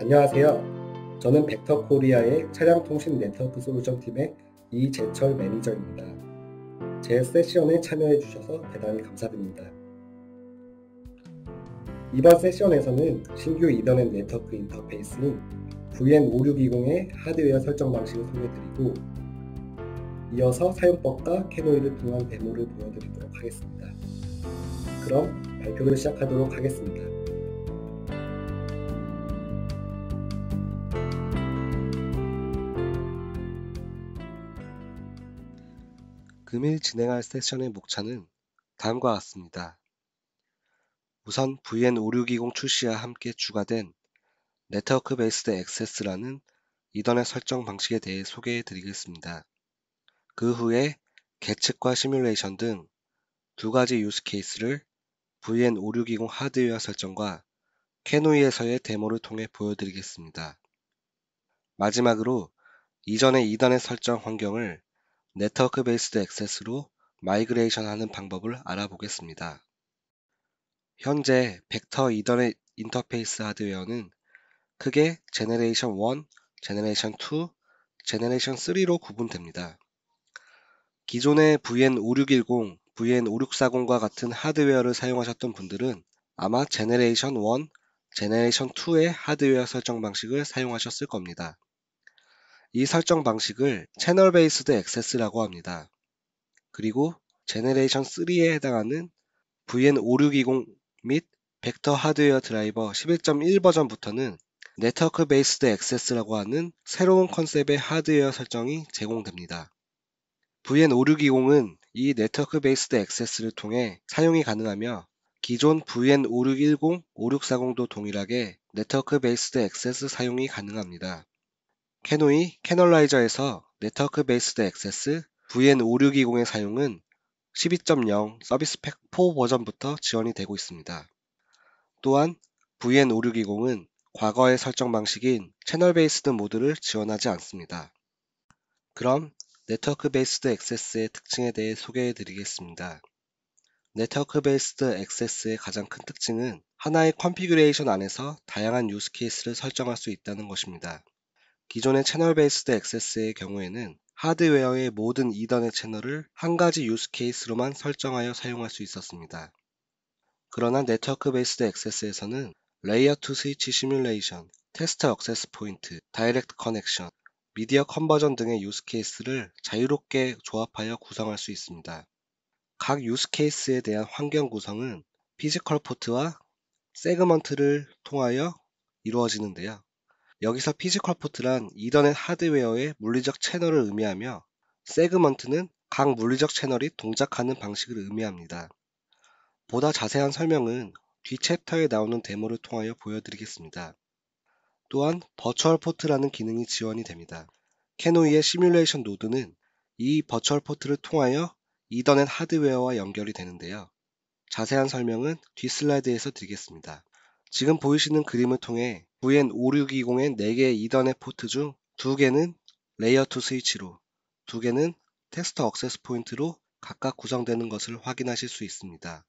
안녕하세요. 저는 벡터 코리아의 차량 통신 네트워크 솔루션 팀의 이재철 매니저입니다. 제 세션에 참여해 주셔서 대단히 감사드립니다. 이번 세션에서는 신규 이더넷 네트워크 인터페이스인 VN5620의 하드웨어 설정 방식을 소개해드리고, 이어서 사용법과 캐노이를 통한 데모를 보여드리도록 하겠습니다. 그럼 발표를 시작하도록 하겠습니다. 금일 진행할 세션의 목차는 다음과 같습니다. 우선 VN5620 출시와 함께 추가된 네트워크 베이스드 액세스라는 이더넷 설정 방식에 대해 소개해 드리겠습니다. 그 후에 계측과 시뮬레이션 등 두 가지 유스 케이스를 VN5620 하드웨어 설정과 캐노이에서의 데모를 통해 보여드리겠습니다. 마지막으로 이전의 이더넷 설정 환경을 네트워크 베이스드 액세스로 마이그레이션 하는 방법을 알아보겠습니다. 현재 벡터 이더넷 인터페이스 하드웨어는 크게 제너레이션 1, 제너레이션 2, 제너레이션 3로 구분됩니다. 기존의 VN5610, VN5640과 같은 하드웨어를 사용하셨던 분들은 아마 제너레이션 1, 제너레이션 2의 하드웨어 설정 방식을 사용하셨을 겁니다. 이 설정 방식을 채널 베이스드 액세스라고 합니다. 그리고 제너레이션 3에 해당하는 VN5620 및 벡터 하드웨어 드라이버 11.1 버전부터는 네트워크 베이스드 액세스라고 하는 새로운 컨셉의 하드웨어 설정이 제공됩니다. VN5620은 이 네트워크 베이스드 액세스를 통해 사용이 가능하며 기존 VN5610, 5640도 동일하게 네트워크 베이스드 액세스 사용이 가능합니다. 캐노이 캐널라이저에서 네트워크 베이스드 액세스 VN5620의 사용은 12.0 서비스 팩 4 버전부터 지원이 되고 있습니다. 또한 VN5620은 과거의 설정 방식인 채널 베이스드 모드를 지원하지 않습니다. 그럼 네트워크 베이스드 액세스의 특징에 대해 소개해 드리겠습니다. 네트워크 베이스드 액세스의 가장 큰 특징은 하나의 컨피규레이션 안에서 다양한 유스 케이스를 설정할 수 있다는 것입니다. 기존의 채널 베이스드 액세스의 경우에는 하드웨어의 모든 이더넷 채널을 한 가지 유스 케이스로만 설정하여 사용할 수 있었습니다. 그러나 네트워크 베이스드 액세스에서는 레이어 2 스위치 시뮬레이션, 테스트 액세스 포인트, 다이렉트 커넥션, 미디어 컨버전 등의 유스 케이스를 자유롭게 조합하여 구성할 수 있습니다. 각 유스 케이스에 대한 환경 구성은 피지컬 포트와 세그먼트를 통하여 이루어지는데요. 여기서 피지컬 포트란 이더넷 하드웨어의 물리적 채널을 의미하며 세그먼트는 각 물리적 채널이 동작하는 방식을 의미합니다. 보다 자세한 설명은 뒤 챕터에 나오는 데모를 통하여 보여드리겠습니다. 또한 버추얼 포트라는 기능이 지원이 됩니다. 캐노이의 시뮬레이션 노드는 이 버추얼 포트를 통하여 이더넷 하드웨어와 연결이 되는데요. 자세한 설명은 뒤 슬라이드에서 드리겠습니다. 지금 보이시는 그림을 통해 VN5620의 4개의 이더넷 포트 중 2개는 레이어 2 스위치로, 2개는 테스트 액세스 포인트로 각각 구성되는 것을 확인하실 수 있습니다.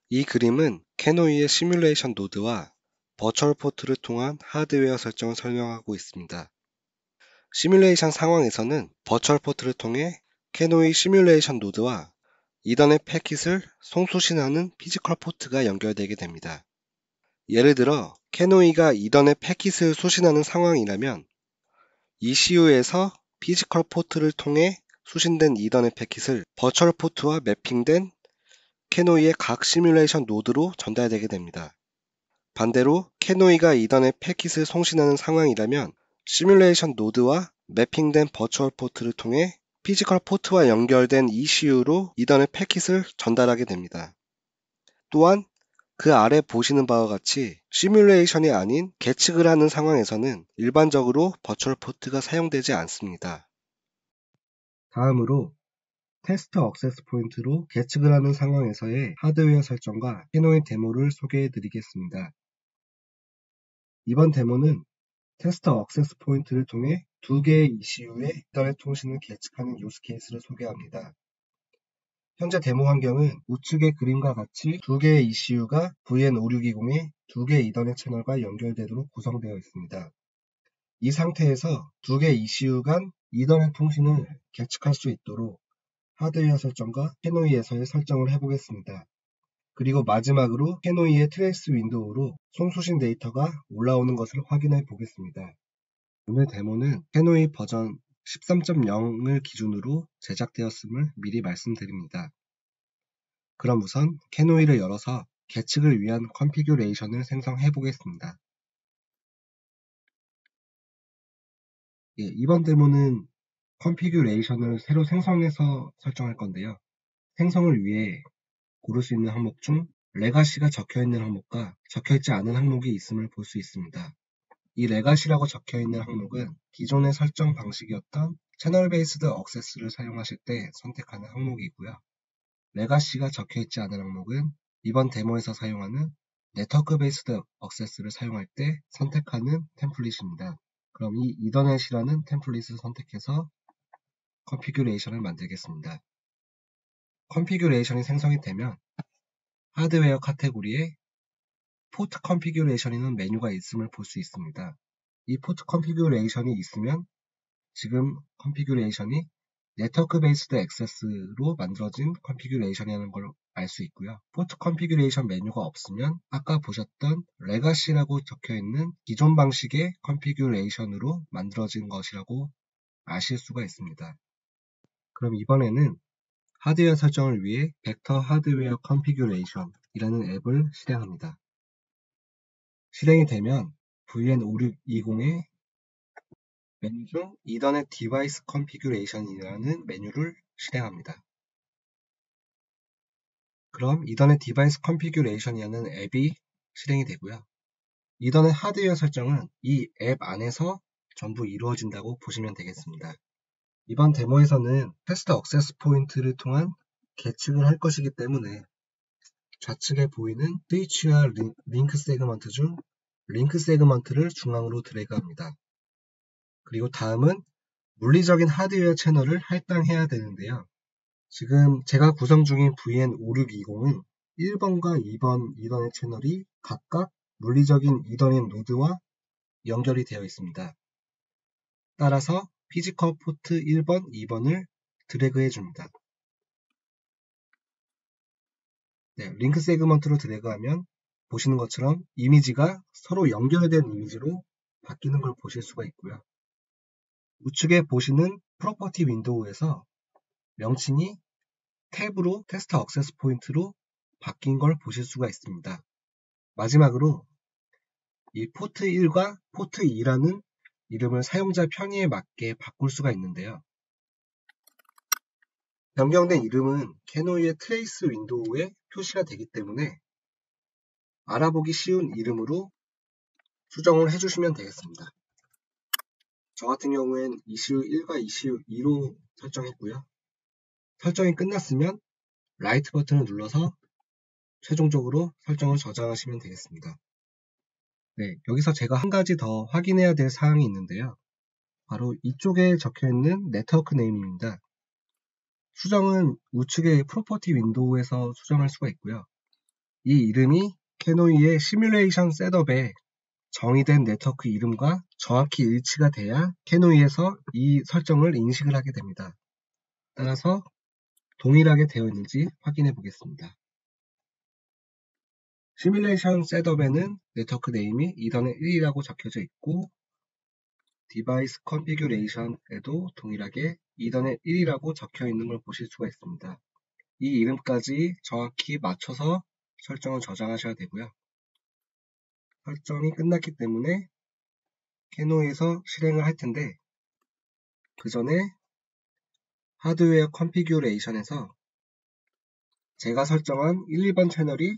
이 그림은 캐노이의 시뮬레이션 노드와 버추얼 포트를 통한 하드웨어 설정을 설명하고 있습니다. 시뮬레이션 상황에서는 버추얼 포트를 통해 캐노이 시뮬레이션 노드와 이더넷 패킷을 송수신하는 피지컬 포트가 연결되게 됩니다. 예를 들어 캐노이가 이더넷 패킷을 수신하는 상황이라면 ECU에서 피지컬 포트를 통해 수신된 이더넷 패킷을 버추얼 포트와 매핑된 캐노이의 각 시뮬레이션 노드로 전달되게 됩니다. 반대로 캐노이가 이더넷 패킷을 송신하는 상황이라면 시뮬레이션 노드와 매핑된 버추얼 포트를 통해 피지컬 포트와 연결된 ECU로 이더넷 패킷을 전달하게 됩니다. 또한 그 아래 보시는 바와 같이 시뮬레이션이 아닌 계측을 하는 상황에서는 일반적으로 버추얼 포트가 사용되지 않습니다. 다음으로 테스트 액세스 포인트로 계측을 하는 상황에서의 하드웨어 설정과 캐노이 데모를 소개해 드리겠습니다. 이번 데모는 테스트 액세스 포인트를 통해 2개의 ECU의 이더넷 통신을 계측하는 유스 케이스를 소개합니다. 현재 데모 환경은 우측의 그림과 같이 2개의 ECU가 VN5620의 두 개의 이더넷 채널과 연결되도록 구성되어 있습니다. 이 상태에서 두 개의 ECU 간 이더넷 통신을 계측할 수 있도록 하드웨어 설정과 캐노이에서의 설정을 해보겠습니다. 그리고 마지막으로 캐노이의 트레이스 윈도우로 송수신 데이터가 올라오는 것을 확인해 보겠습니다. 오늘 데모는 캐노이 버전 13.0을 기준으로 제작되었음을 미리 말씀드립니다. 그럼 우선 캐노이를 열어서 계측을 위한 컨피규레이션을 생성해 보겠습니다. 이번 데모는 컨피규레이션을 새로 생성해서 설정할 건데요. 생성을 위해 고를 수 있는 항목 중 레가시가 적혀있는 항목과 적혀있지 않은 항목이 있음을 볼 수 있습니다. 이 레가시라고 적혀있는 항목은 기존의 설정 방식이었던 채널 베이스드 억세스를 사용하실 때 선택하는 항목이고요. 레가시가 적혀있지 않은 항목은 이번 데모에서 사용하는 네트워크 베이스드 억세스를 사용할 때 선택하는 템플릿입니다. 그럼 이 이더넷이라는 템플릿을 선택해서 컨피규레이션을 만들겠습니다. 컨피규레이션이 생성이 되면 하드웨어 카테고리에 포트 컨피규레이션이라는 메뉴가 있음을 볼 수 있습니다. 이 포트 컨피규레이션이 있으면 지금 컨피규레이션이 네트워크 베이스드 액세스로 만들어진 컨피규레이션이라는 걸 알 수 있고요. 포트 컨피규레이션 메뉴가 없으면 아까 보셨던 레가시라고 적혀있는 기존 방식의 컨피규레이션으로 만들어진 것이라고 아실 수가 있습니다. 그럼 이번에는 하드웨어 설정을 위해 벡터 하드웨어 컨피규레이션 이라는 앱을 실행합니다. 실행이 되면 VN5620의 메뉴 중 이더넷 디바이스 컨피규레이션이라는 메뉴를 실행합니다. 그럼 이더넷 디바이스 컨피규레이션이라는 앱이 실행이 되고요. 이더넷 하드웨어 설정은 이 앱 안에서 전부 이루어진다고 보시면 되겠습니다. 이번 데모에서는 테스트 억세스 포인트를 통한 계측을 할 것이기 때문에 좌측에 보이는 스위치와 링크 세그먼트 중 링크 세그먼트를 중앙으로 드래그합니다. 그리고 다음은 물리적인 하드웨어 채널을 할당해야 되는데요. 지금 제가 구성 중인 VN5620은 1번과 2번 이더넷 채널이 각각 물리적인 이더넷 노드와 연결이 되어 있습니다. 따라서 피지컬 포트 1번, 2번을 드래그해 줍니다. 링크 세그먼트로 드래그하면 보시는 것처럼 이미지가 서로 연결된 이미지로 바뀌는 걸 보실 수가 있고요. 우측에 보시는 프로퍼티 윈도우에서 명칭이 탭으로 테스트 억세스 포인트로 바뀐 걸 보실 수가 있습니다. 마지막으로 이 포트 1과 포트 2라는 이름을 사용자 편의에 맞게 바꿀 수가 있는데요. 변경된 이름은 캐노이의 트레이스 윈도우에 표시가 되기 때문에 알아보기 쉬운 이름으로 수정을 해주시면 되겠습니다. 저 같은 경우엔 이슈 1과 이슈 2로 설정했고요. 설정이 끝났으면 라이트 버튼을 눌러서 최종적으로 설정을 저장하시면 되겠습니다. 여기서 제가 한 가지 더 확인해야 될 사항이 있는데요. 바로 이쪽에 적혀있는 네트워크 네임입니다. 수정은 우측의 프로퍼티 윈도우에서 수정할 수가 있고요. 이 이름이 캐노이의 시뮬레이션 셋업에 정의된 네트워크 이름과 정확히 일치가 돼야 캐노이에서 이 설정을 인식을 하게 됩니다. 따라서 동일하게 되어 있는지 확인해 보겠습니다. 시뮬레이션 셋업에는 네트워크 네임이 이더넷 1이라고 적혀져 있고 디바이스 컨피규레이션에도 동일하게 이더넷 1이라고 적혀 있는 걸 보실 수가 있습니다. 이 이름까지 정확히 맞춰서 설정을 저장하셔야 되고요. 설정이 끝났기 때문에 캐노이에서 실행을 할 텐데 그 전에 하드웨어 컨피규레이션에서 제가 설정한 1, 2번 채널이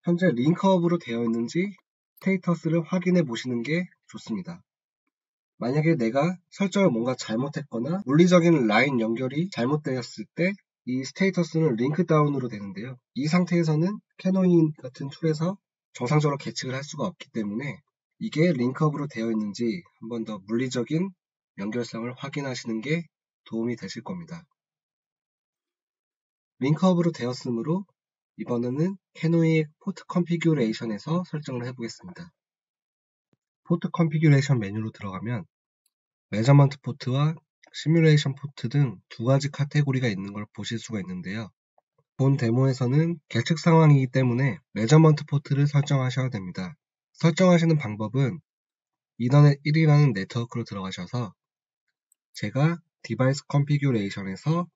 현재 링크업으로 되어 있는지 스테이터스를 확인해 보시는 게 좋습니다. 만약에 내가 설정을 뭔가 잘못했거나 물리적인 라인 연결이 잘못되었을 때 이 스테이터스는 링크 다운으로 되는데요. 이 상태에서는 캐노이 같은 툴에서 정상적으로 계측을 할 수가 없기 때문에 이게 링크업으로 되어 있는지 한 번 더 물리적인 연결성을 확인하시는 게 도움이 되실 겁니다. 링크업으로 되었으므로 이번에는 캐노이 포트 컨피규레이션에서 설정을 해보겠습니다. 포트 컨피규레이션 메뉴로 들어가면 메저먼트 포트와 시뮬레이션 포트 등 두 가지 카테고리가 있는 걸 보실 수가 있는데요. 본 데모에서는 계측 상황이기 때문에 메저먼트 포트를 설정하셔야 됩니다. 설정하시는 방법은 이더넷 1이라는 네트워크로 들어가셔서 제가 디바이스 컨피규레이션에서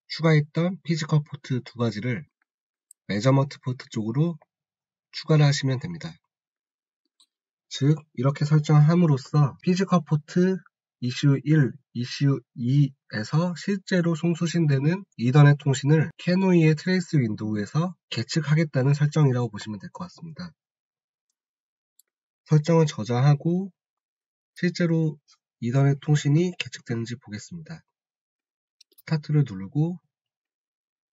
추가했던 피지컬 포트 두 가지를 메저먼트 포트 쪽으로 추가를 하시면 됩니다. 즉 이렇게 설정을 함으로써 피지컬 포트 이슈 1, 이슈 2에서 실제로 송수신되는 이더넷 통신을 캐노이의 트레이스 윈도우에서 계측하겠다는 설정이라고 보시면 될 것 같습니다. 설정을 저장하고 실제로 이더넷 통신이 계측되는지 보겠습니다. 스타트를 누르고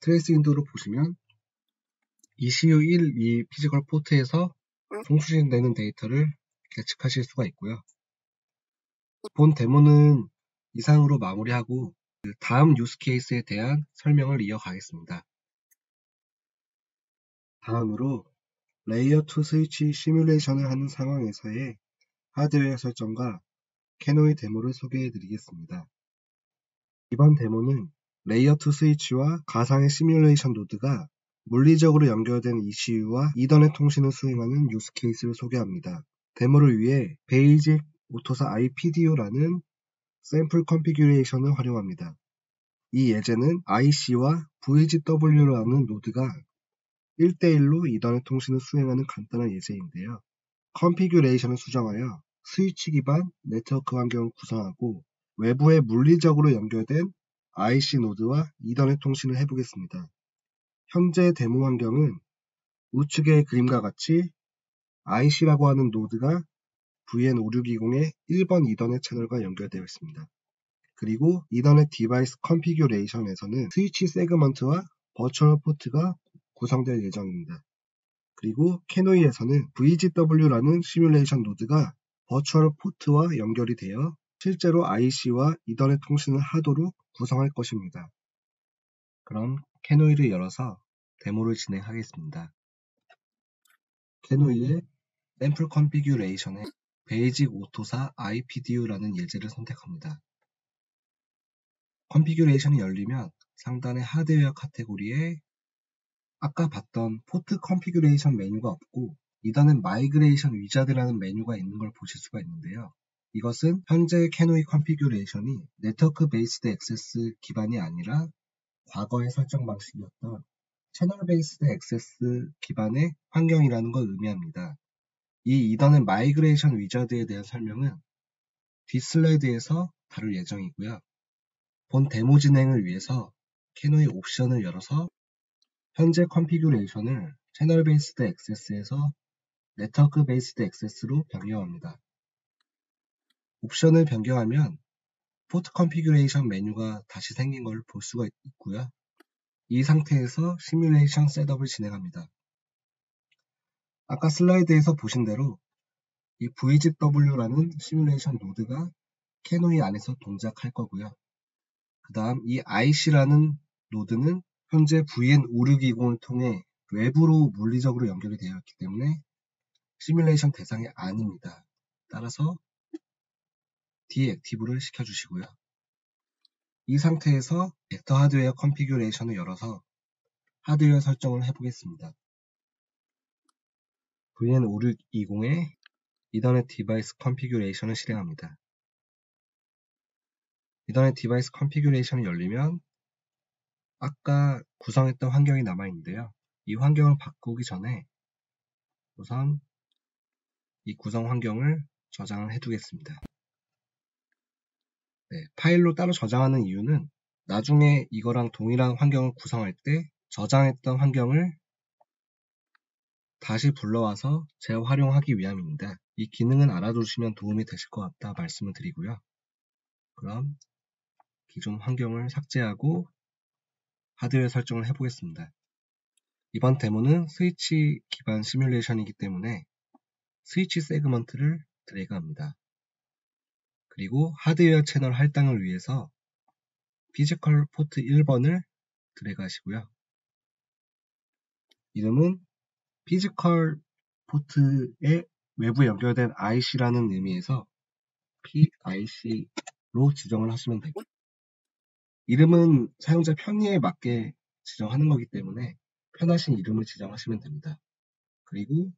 트레이스 윈도우를 보시면 ECU 1, 2 피지컬 포트에서 송수신되는 데이터를 계측하실 수가 있고요. 본 데모는 이상으로 마무리하고 다음 유스 케이스에 대한 설명을 이어가겠습니다. 다음으로 레이어 2 스위치 시뮬레이션을 하는 상황에서의 하드웨어 설정과 캐노이 데모를 소개해 드리겠습니다. 이번 데모는 레이어 2 스위치와 가상의 시뮬레이션 노드가 물리적으로 연결된 ECU와 이더넷 통신을 수행하는 유스 케이스를 소개합니다. 데모를 위해 베이직 오토사 IPDU라는 샘플 컨피규레이션을 활용합니다. 이 예제는 IC와 VGW라는 노드가 1대1로 이더넷 통신을 수행하는 간단한 예제인데요. 컨피규레이션을 수정하여 스위치 기반 네트워크 환경을 구성하고 외부에 물리적으로 연결된 IC 노드와 이더넷 통신을 해보겠습니다. 현재 데모 환경은 우측의 그림과 같이 IC라고 하는 노드가 VN5620의 1번 이더넷 채널과 연결되어 있습니다. 그리고 이더넷 디바이스 컨피규레이션에서는 스위치 세그먼트와 버추얼 포트가 구성될 예정입니다. 그리고 캐노이에서는 VGW라는 시뮬레이션 노드가 버추얼 포트와 연결이 되어 실제로 IC와 이더넷 통신을 하도록 구성할 것입니다. 그럼 캐노이를 열어서 데모를 진행하겠습니다. 캐노이의 샘플 컨피규레이션에 베이직 오토사 IPDU라는 예제를 선택합니다. 컨피규레이션이 열리면 상단의 하드웨어 카테고리에 아까 봤던 포트 컨피규레이션 메뉴가 없고 이더넷 마이그레이션 위자드라는 메뉴가 있는 걸 보실 수가 있는데요. 이것은 현재 캐노이 컨피규레이션이 네트워크 베이스드 액세스 기반이 아니라 과거의 설정 방식이었던 채널 베이스드 액세스 기반의 환경이라는 걸 의미합니다. 이 이더넷 마이그레이션 위자드에 대한 설명은 뒷슬라이드에서 다룰 예정이고요. 본 데모 진행을 위해서 캐노이 옵션을 열어서 현재 컨피규레이션을 채널 베이스드 액세스에서 네트워크 베이스드 액세스로 변경합니다. 옵션을 변경하면 포트 컨피규레이션 메뉴가 다시 생긴 걸 볼 수가 있고요. 이 상태에서 시뮬레이션 셋업을 진행합니다. 아까 슬라이드에서 보신 대로 이 VGW라는 시뮬레이션 노드가 캐노이 안에서 동작할 거고요. 그 다음 이 IC라는 노드는 현재 VN5620을 통해 외부로 물리적으로 연결이 되어 있기 때문에 시뮬레이션 대상이 아닙니다. 따라서 디액티브를 시켜주시고요. 이 상태에서 벡터 하드웨어 컨피규레이션을 열어서 하드웨어 설정을 해보겠습니다. VN5620의 이더넷 디바이스 컨피규레이션을 실행합니다. 이더넷 디바이스 컨피규레이션이 열리면 아까 구성했던 환경이 남아있는데요. 이 환경을 바꾸기 전에 우선 이 구성 환경을 저장을 해두겠습니다. 파일로 따로 저장하는 이유는 나중에 이거랑 동일한 환경을 구성할 때 저장했던 환경을 다시 불러와서 재활용하기 위함입니다. 이 기능은 알아두시면 도움이 되실 것 같다 말씀을 드리고요. 그럼 기존 환경을 삭제하고 하드웨어 설정을 해보겠습니다. 이번 데모는 스위치 기반 시뮬레이션이기 때문에 스위치 세그먼트를 드래그합니다. 그리고 하드웨어 채널 할당을 위해서 피지컬 포트 1번을 드래그 하시고요. 이름은 피지컬 포트의 외부에 연결된 IC라는 의미에서 PIC로 지정을 하시면 되고, 이름은 사용자 편의에 맞게 지정하는 거기 때문에 편하신 이름을 지정하시면 됩니다. 그리고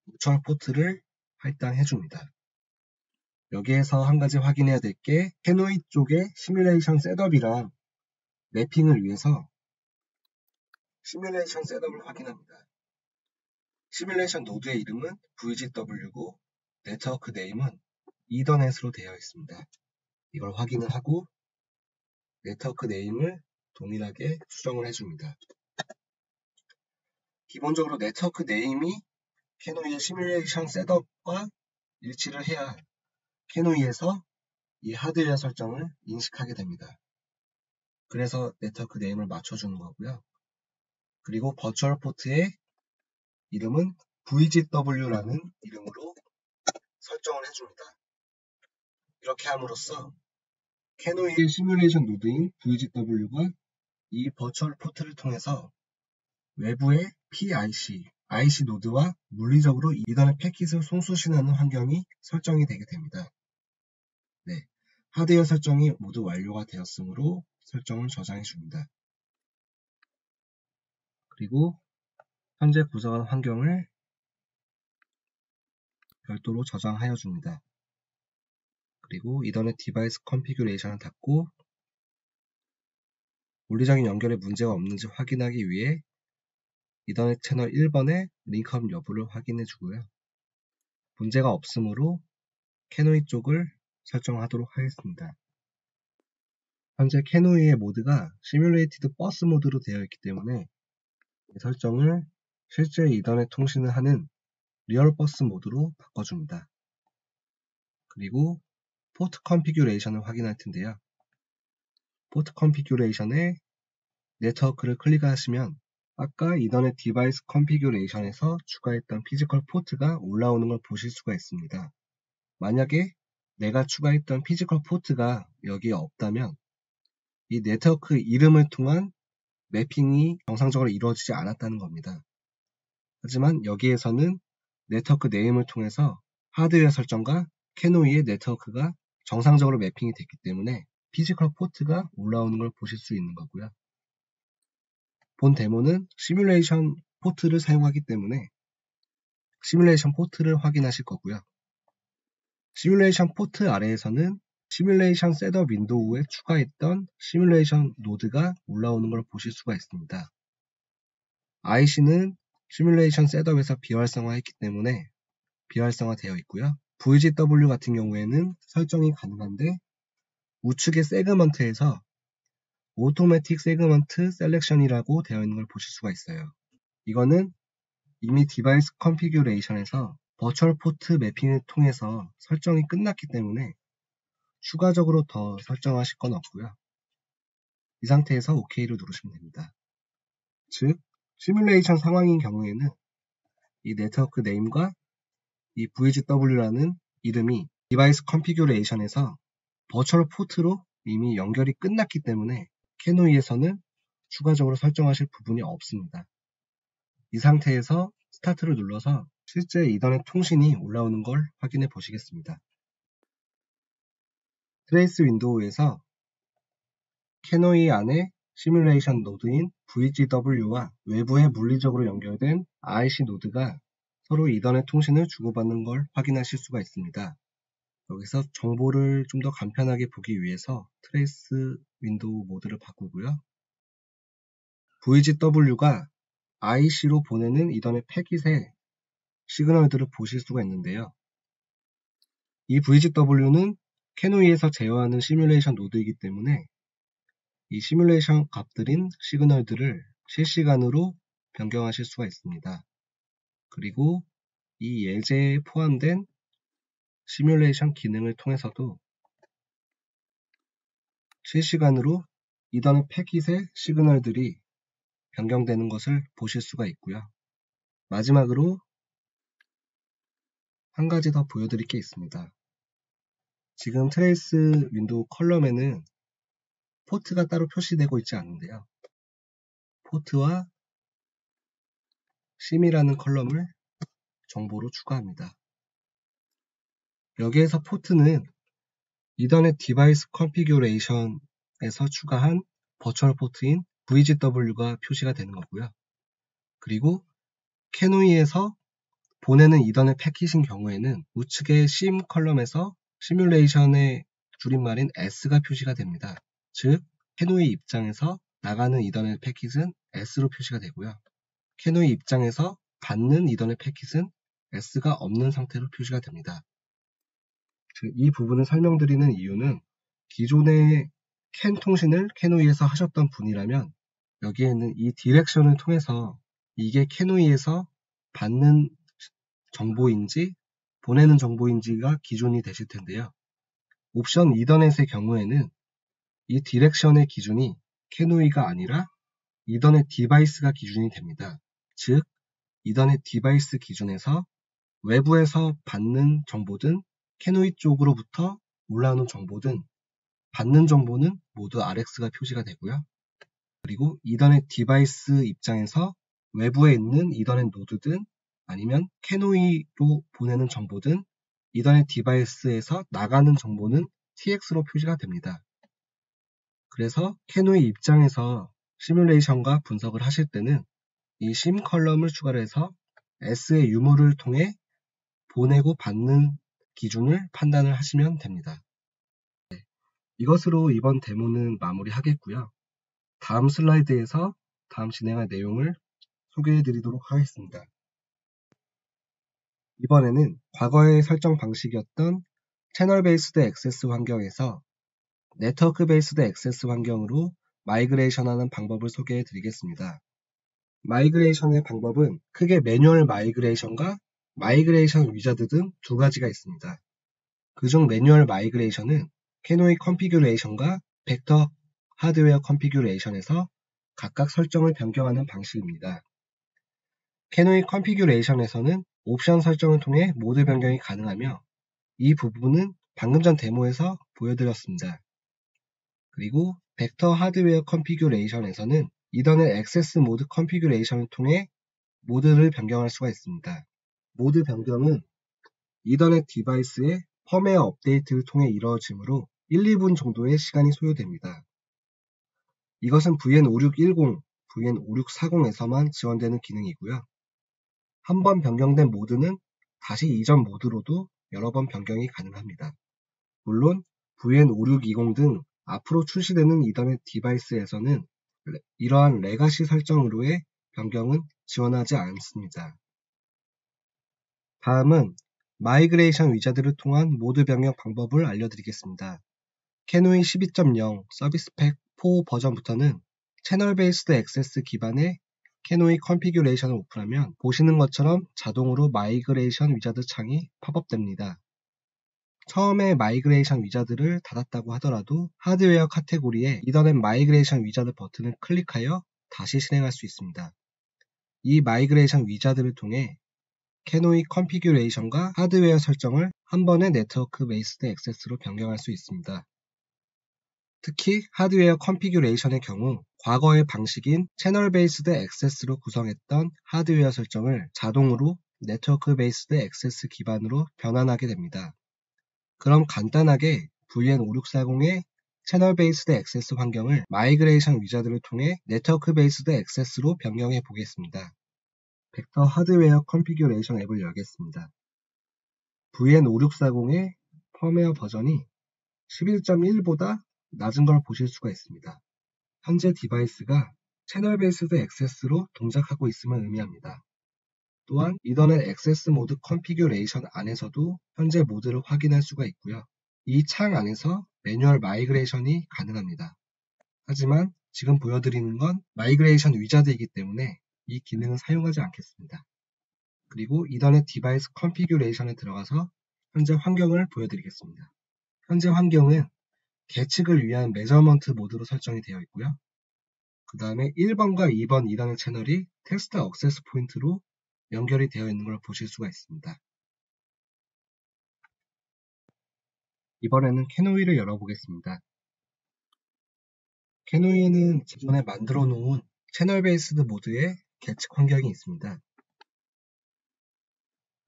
무철 포트를 할당해줍니다. 여기에서 한 가지 확인해야 될 게 캐노이 쪽의 시뮬레이션 셋업이랑 매핑을 위해서 시뮬레이션 셋업을 확인합니다. 시뮬레이션 노드의 이름은 VGW고 네트워크 네임은 이더넷으로 되어 있습니다. 이걸 확인을 하고 네트워크 네임을 동일하게 수정을 해줍니다. 기본적으로 네트워크 네임이 캐노이의 시뮬레이션 셋업과 일치를 해야 캐노이에서 이 하드웨어 설정을 인식하게 됩니다. 그래서 네트워크 네임을 맞춰주는 거고요. 그리고 버추얼 포트의 이름은 VGW라는 이름으로 설정을 해줍니다. 이렇게 함으로써 캐노이의 시뮬레이션 노드인 VGW가 이 버추얼 포트를 통해서 외부의 PIC, IC 노드와 물리적으로 이더넷 패킷을 송수신하는 환경이 설정이 되게 됩니다. 네, 하드웨어 설정이 모두 완료가 되었으므로 설정을 저장해 줍니다. 그리고 현재 구성한 환경을 별도로 저장하여 줍니다. 그리고 이더넷 디바이스 컨피규레이션을 닫고 물리적인 연결에 문제가 없는지 확인하기 위해 이더넷 채널 1번의 링크업 여부를 확인해 주고요. 문제가 없으므로 캐노이 쪽을 설정하도록 하겠습니다. 현재 캐노이의 모드가 시뮬레이티드 버스 모드로 되어 있기 때문에 이 설정을 실제 이더넷 통신을 하는 리얼 버스 모드로 바꿔줍니다. 그리고 포트 컨피규레이션을 확인할 텐데요. 포트 컨피규레이션에 네트워크를 클릭하시면 아까 이더넷 디바이스 컨피규레이션에서 추가했던 피지컬 포트가 올라오는 걸 보실 수가 있습니다. 만약에 내가 추가했던 피지컬 포트가 여기에 없다면 이 네트워크 이름을 통한 매핑이 정상적으로 이루어지지 않았다는 겁니다. 하지만 여기에서는 네트워크 네임을 통해서 하드웨어 설정과 캐노이의 네트워크가 정상적으로 매핑이 됐기 때문에 피지컬 포트가 올라오는 걸 보실 수 있는 거고요. 본 데모는 시뮬레이션 포트를 사용하기 때문에 시뮬레이션 포트를 확인하실 거고요. 시뮬레이션 포트 아래에서는 시뮬레이션 셋업 윈도우에 추가했던 시뮬레이션 노드가 올라오는 걸 보실 수가 있습니다. IC는 시뮬레이션 셋업에서 비활성화했기 때문에 비활성화되어 있고요. VGW 같은 경우에는 설정이 가능한데 우측의 세그먼트에서 오토매틱 세그먼트 셀렉션이라고 되어 있는 걸 보실 수가 있어요. 이거는 이미 디바이스 컨피규레이션에서 버추얼 포트 매핑을 통해서 설정이 끝났기 때문에 추가적으로 더 설정하실 건 없고요. 이 상태에서 OK를 누르시면 됩니다. 즉, 시뮬레이션 상황인 경우에는 이 네트워크 네임과 이 VGW라는 이름이 디바이스 컨피규레이션에서 버추얼 포트로 이미 연결이 끝났기 때문에 캐노이에서는 추가적으로 설정하실 부분이 없습니다. 이 상태에서 스타트를 눌러서 실제 이더넷 통신이 올라오는 걸 확인해 보시겠습니다. 트레이스 윈도우에서 캐노이 안에 시뮬레이션 노드인 VGW와 외부에 물리적으로 연결된 IC 노드가 서로 이더넷 통신을 주고받는 걸 확인하실 수가 있습니다. 여기서 정보를 좀 더 간편하게 보기 위해서 트레이스 윈도우 모드를 바꾸고요. VGW가 IC로 보내는 이더넷 패킷의 시그널들을 보실 수가 있는데요. 이 VGW는 캐노이에서 제어하는 시뮬레이션 노드이기 때문에 이 시뮬레이션 값들인 시그널들을 실시간으로 변경하실 수가 있습니다. 그리고 이 예제에 포함된 시뮬레이션 기능을 통해서도 실시간으로 이더넷 패킷의 시그널들이 변경되는 것을 보실 수가 있고요. 마지막으로 한 가지 더 보여드릴 게 있습니다. 지금 트레이스 윈도우 컬럼에는 포트가 따로 표시되고 있지 않는데요. 포트와 심이라는 컬럼을 정보로 추가합니다. 여기에서 포트는 이더넷 디바이스 컨피규레이션에서 추가한 버추얼 포트인 VGW가 표시가 되는 거고요. 그리고 캐노이에서 보내는 이더넷 패킷인 경우에는 우측의 심 컬럼에서 시뮬레이션의 줄임말인 S가 표시가 됩니다. 즉, 캐노이 입장에서 나가는 이더넷 패킷은 S로 표시가 되고요. 캐노이 입장에서 받는 이더넷 패킷은 S가 없는 상태로 표시가 됩니다. 이 부분을 설명드리는 이유는 기존의 캔 통신을 캐노이에서 하셨던 분이라면 여기에는 이 디렉션을 통해서 이게 캐노이에서 받는 정보인지 보내는 정보인지가 기준이 되실 텐데요. 옵션 이더넷의 경우에는 이 디렉션의 기준이 캐노이가 아니라 이더넷 디바이스가 기준이 됩니다. 즉, 이더넷 디바이스 기준에서 외부에서 받는 정보든 캐노이 쪽으로부터 올라오는 정보든 받는 정보는 모두 RX가 표시가 되고요. 그리고 이더넷 디바이스 입장에서 외부에 있는 이더넷 노드든 아니면 캐노이로 보내는 정보든 이더넷 디바이스에서 나가는 정보는 TX로 표시가 됩니다. 그래서 캐노이 입장에서 시뮬레이션과 분석을 하실 때는 이 심 컬럼을 추가를 해서 S의 유무를 통해 보내고 받는 기준을 판단을 하시면 됩니다. 이것으로 이번 데모는 마무리하겠고요. 다음 슬라이드에서 다음 진행할 내용을 소개해 드리도록 하겠습니다. 이번에는 과거의 설정 방식이었던 채널 베이스드 액세스 환경에서 네트워크 베이스드 액세스 환경으로 마이그레이션 하는 방법을 소개해 드리겠습니다. 마이그레이션의 방법은 크게 매뉴얼 마이그레이션과 마이그레이션 위자드 등 두 가지가 있습니다. 그중 매뉴얼 마이그레이션은 캐노이 컨피규레이션과 벡터 하드웨어 컨피규레이션에서 각각 설정을 변경하는 방식입니다. 캐노이 컨피규레이션에서는 옵션 설정을 통해 모드 변경이 가능하며 이 부분은 방금 전 데모에서 보여드렸습니다. 그리고 벡터 하드웨어 컨피규레이션에서는 이더넷 액세스 모드 컨피규레이션을 통해 모드를 변경할 수가 있습니다. 모드 변경은 이더넷 디바이스의 펌웨어 업데이트를 통해 이루어지므로 1, 2분 정도의 시간이 소요됩니다. 이것은 VN5610, VN5640에서만 지원되는 기능이고요. 한 번 변경된 모드는 다시 이전 모드로도 여러 번 변경이 가능합니다. 물론 VN5620 등 앞으로 출시되는 이더넷 디바이스에서는 이러한 레가시 설정으로의 변경은 지원하지 않습니다. 다음은 마이그레이션 위자드를 통한 모드 변경 방법을 알려드리겠습니다. 캐노이 12.0 서비스팩 4 버전부터는 채널 베이스드 액세스 기반의 캐노이 컨피규레이션을 오픈하면 보시는 것처럼 자동으로 마이그레이션 위자드 창이 팝업됩니다. 처음에 마이그레이션 위자드를 닫았다고 하더라도 하드웨어 카테고리에 이더넷 마이그레이션 위자드 버튼을 클릭하여 다시 실행할 수 있습니다. 이 마이그레이션 위자드를 통해 캐노이 컨피규레이션과 하드웨어 설정을 한 번에 네트워크 베이스드 액세스로 변경할 수 있습니다. 특히 하드웨어 컨피규레이션의 경우 과거의 방식인 채널 베이스드 액세스로 구성했던 하드웨어 설정을 자동으로 네트워크 베이스드 액세스 기반으로 변환하게 됩니다. 그럼 간단하게 VN5640의 채널 베이스드 액세스 환경을 마이그레이션 위자드를 통해 네트워크 베이스드 액세스로 변경해 보겠습니다. 벡터 하드웨어 컨피규레이션 앱을 열겠습니다. VN5640의 펌웨어 버전이 11.1보다 낮은 걸 보실 수가 있습니다. 현재 디바이스가 채널 베이스드 액세스로 동작하고 있음을 의미합니다. 또한 이더넷 액세스 모드 컨피규레이션 안에서도 현재 모드를 확인할 수가 있고요. 이 창 안에서 매뉴얼 마이그레이션이 가능합니다. 하지만 지금 보여드리는 건 마이그레이션 위자드이기 때문에 이 기능은 사용하지 않겠습니다. 그리고 이더넷 디바이스 컨피규레이션에 들어가서 현재 환경을 보여드리겠습니다. 현재 환경은 계측을 위한 메저먼트 모드로 설정이 되어 있고요. 그 다음에 1번과 2번 이더넷 채널이 텍스트 억세스 포인트로 연결이 되어 있는 걸 보실 수가 있습니다. 이번에는 캐노이를 열어보겠습니다. 캐노이에는 기존에 만들어 놓은 채널 베이스드 모드의 계측 환경이 있습니다.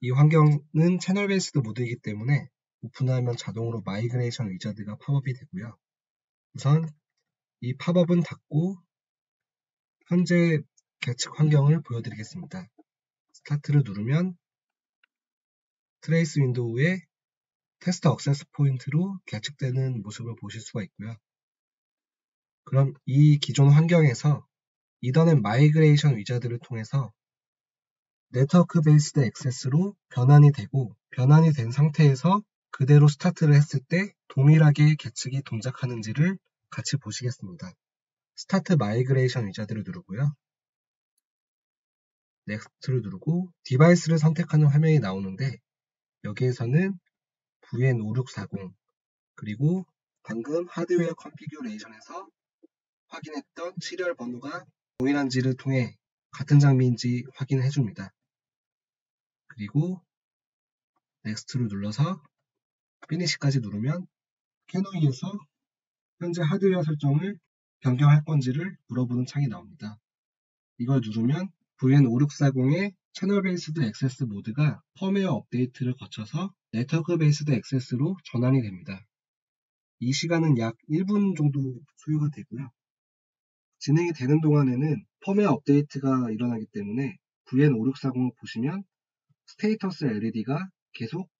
이 환경은 채널 베이스드 모드이기 때문에 오픈하면 자동으로 마이그레이션 위자드가 팝업이 되고요. 우선 이 팝업은 닫고 현재 계측 환경을 보여드리겠습니다. 스타트를 누르면 트레이스 윈도우에 테스트 액세스 포인트로 계측되는 모습을 보실 수가 있고요. 그럼 이 기존 환경에서 이더넷 마이그레이션 위자드를 통해서 네트워크 베이스드 액세스로 변환이 되고, 변환이 된 상태에서 그대로 스타트를 했을 때 동일하게 계측이 동작하는지를 같이 보시겠습니다. 스타트 마이그레이션 위자드를 누르고요. 넥스트를 누르고 디바이스를 선택하는 화면이 나오는데, 여기에서는 VN5640 그리고 방금 하드웨어 컨피규레이션에서 확인했던 시리얼 번호가 동일한지를 통해 같은 장비인지 확인해 줍니다. 그리고 넥스트를 눌러서 피니시까지 누르면 캐노이에서 현재 하드웨어 설정을 변경할 건지를 물어보는 창이 나옵니다. 이걸 누르면 VN5640의 채널 베이스드 액세스 모드가 펌웨어 업데이트를 거쳐서 네트워크 베이스드 액세스로 전환이 됩니다. 이 시간은 약 1분 정도 소요가 되고요. 진행이 되는 동안에는 펌웨어 업데이트가 일어나기 때문에 VN5640을 보시면 스테이터스 LED가 계속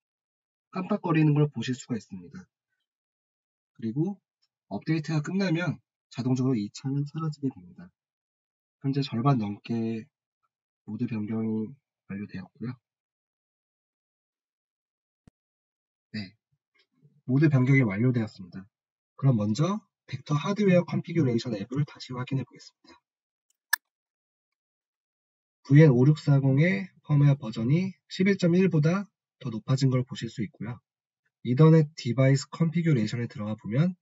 깜빡거리는 걸 보실 수가 있습니다. 그리고 업데이트가 끝나면 자동적으로 이 창은 사라지게 됩니다. 현재 절반 넘게 모드 변경이 완료되었고요. 네, 모드 변경이 완료되었습니다. 그럼 먼저 벡터 하드웨어 컨피규레이션 앱을 다시 확인해 보겠습니다. VN5640의 펌웨어 버전이 11.1보다 더 높아진 걸 보실 수 있고요. 이더넷 디바이스 컨피규레이션에 들어가 보면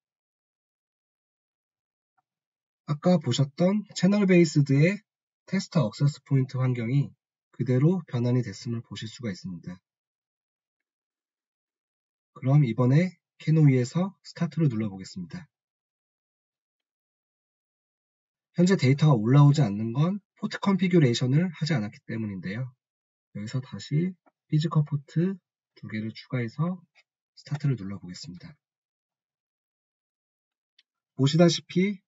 아까 보셨던 채널 베이스드의 테스트 액세스 포인트 환경이 그대로 변환이 됐음을 보실 수가 있습니다. 그럼 이번에 캐노이에서 스타트를 눌러보겠습니다. 현재 데이터가 올라오지 않는 건 포트 컨피규레이션을 하지 않았기 때문인데요. 여기서 다시 피지컬 포트 2개를 추가해서 스타트를 눌러보겠습니다. 보시다시피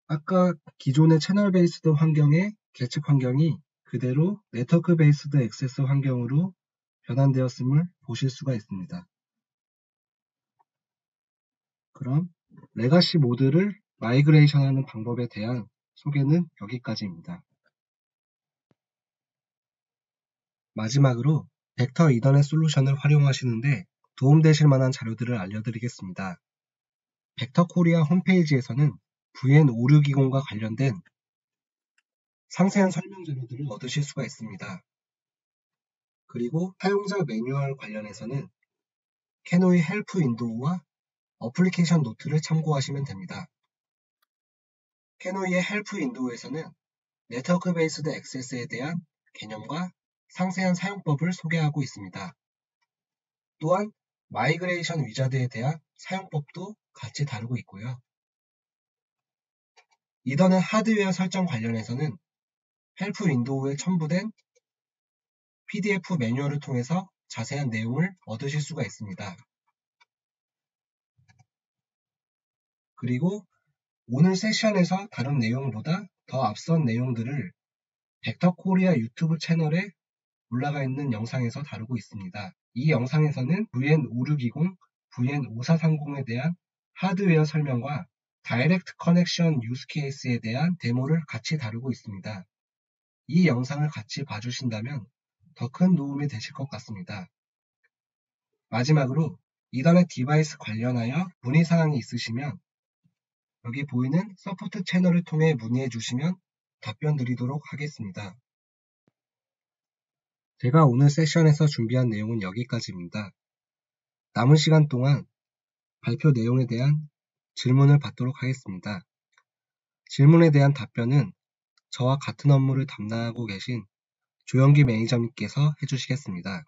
아까 기존의 채널 베이스드 환경의 계측 환경이 그대로 네트워크 베이스드 액세스 환경으로 변환되었음을 보실 수가 있습니다. 그럼 레가시 모드를 마이그레이션하는 방법에 대한 소개는 여기까지입니다. 마지막으로 벡터 이더넷 솔루션을 활용하시는데 도움되실 만한 자료들을 알려드리겠습니다. 벡터 코리아 홈페이지에서는 VN5620과 관련된 상세한 설명 자료들을 얻으실 수가 있습니다. 그리고 사용자 매뉴얼 관련해서는 캐노이 헬프 윈도우와 어플리케이션 노트를 참고하시면 됩니다. 캐노이의 헬프 윈도우에서는 네트워크 베이스드 액세스에 대한 개념과 상세한 사용법을 소개하고 있습니다. 또한 마이그레이션 위자드에 대한 사용법도 같이 다루고 있고요. 이더넷 하드웨어 설정 관련해서는 헬프 윈도우에 첨부된 PDF 매뉴얼을 통해서 자세한 내용을 얻으실 수가 있습니다. 그리고 오늘 세션에서 다룬 내용보다 더 앞선 내용들을 벡터 코리아 유튜브 채널에 올라가 있는 영상에서 다루고 있습니다. 이 영상에서는 VN5620, VN5430에 대한 하드웨어 설명과 다이렉트 커넥션 유스 케이스에 대한 데모를 같이 다루고 있습니다. 이 영상을 같이 봐주신다면 더 큰 도움이 되실 것 같습니다. 마지막으로 이더넷 디바이스 관련하여 문의사항이 있으시면 여기 보이는 서포트 채널을 통해 문의해 주시면 답변 드리도록 하겠습니다. 제가 오늘 세션에서 준비한 내용은 여기까지입니다. 남은 시간 동안 발표 내용에 대한 질문을 받도록 하겠습니다. 질문에 대한 답변은 저와 같은 업무를 담당하고 계신 조영기 매니저님께서 해주시겠습니다.